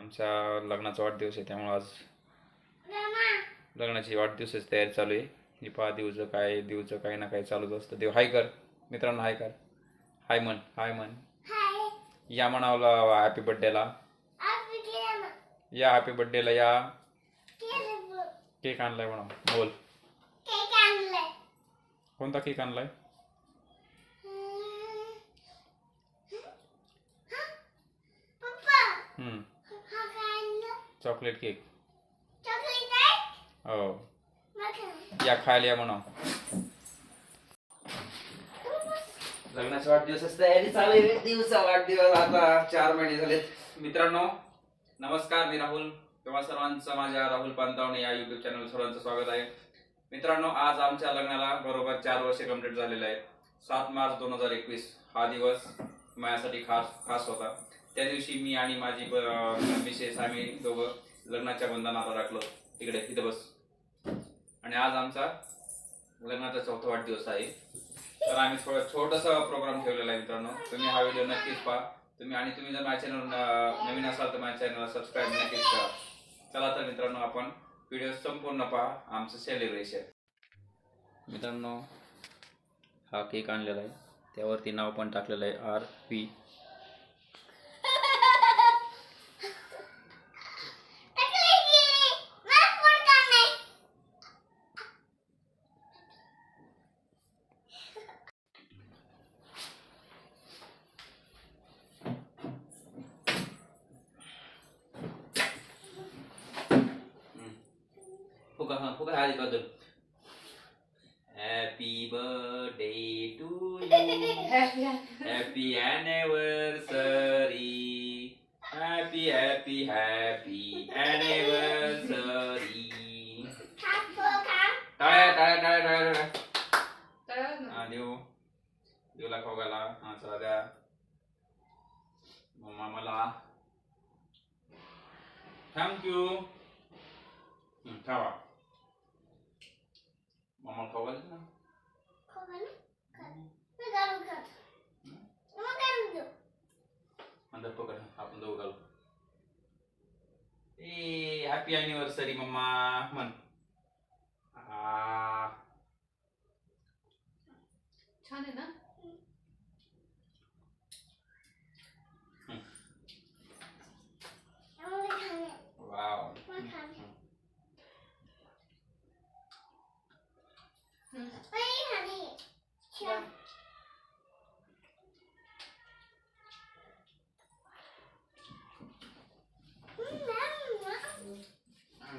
आमच्या लग्नाचा वाढदिवस आहे त्यामुळे आज लग्नाची वाढदिवसाची तयारी चालू आहे. ही पहा देवचं काही ना काही चालूच असतं. देव हाय कर मित्रांनो, हाय कर, हाय म्हण, हाय म्हण, या म्हणावला हॅपी बर्थडेला, या हॅपी बर्थडेला या. केक आणलाय म्हणा, बोल कोणता केक आणलाय? Chocolate cake. हो, या खायला या म्हणा. लग्नाच्या वाढदिवसाची तयारी चालू आहे. दिवसा वाढदिवस आता 4 महिने झालेत. मित्रांनो नमस्कार, मी राहुल. तेव्हा सर्वांचं माझ्या राहुल पांतावणे या युट्यूब चॅनल सर्वांचं स्वागत आहे. मित्रांनो आज आमच्या लग्नाला बरोबर 4 वर्ष कंप्लीट झालेले आहेत. 7 मार्च 2021 हा दिवस माझ्यासाठी खास होता. त्या दिवशी मी आणि माझी मिसेस आम्ही दोघं लग्नाच्या बंधनात अडकलो. इथे बस. आणि आज आमचा लग्नाचा 4था वाढदिवस आहे. तर आम्ही छोटासा प्रोग्राम ठेवलेला आहे. मित्रांनो तुम्ही हा व्हिडिओ नक्कीच पहा. तुम्ही जर माझ्या चॅनल नवीन असाल तर माझ्या चॅनलला सबस्क्राईब नक्कीच करा. चला तर मित्रांनो आपण व्हिडिओ संपूर्ण पहा आमचं सेलिब्रेशन. मित्रांनो हा केक आणलेला आहे, त्यावरती नाव पण टाकलेलं आहे RP. फुका आधी बदल. Happy birthday to you, happy anniversary, happy happy happy anniversary. टाळ्या टाळ्या टाळ्या टाळ्या टाळ्या. देवला खाऊ घाला. हा चला द्या मम्मा मला. थँक्यू. खावा मम्मा खाऊ घाल ना. अंदर पकड, आपण दोघं घालू. ए हॅपी ॲनिव्हर्सरी मम्मा म्हण. छान आहे ना. वाव.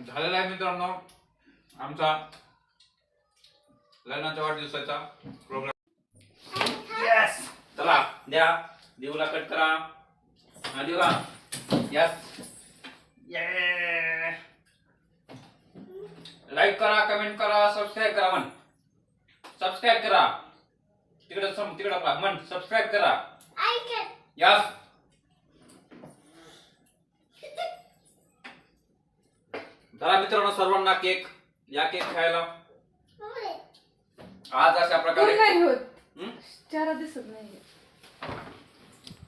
झालेला आहे मित्रांनो आमचा लग्नाच्या वाढदिवसाचा प्रोग्राम. यस चला द्या देवला कट करा. हा देवा. यस लाईक करा, कमेंट करा, सबस्क्राईब करा. म्हण सबस्क्राईब करा. तिकडं पहा म्हण सबस्क्राईब करा. यस चला मित्रांनो सर्वांना केक खायला. आज अशा प्रकारे नाही होत. चारा दिसत नाही.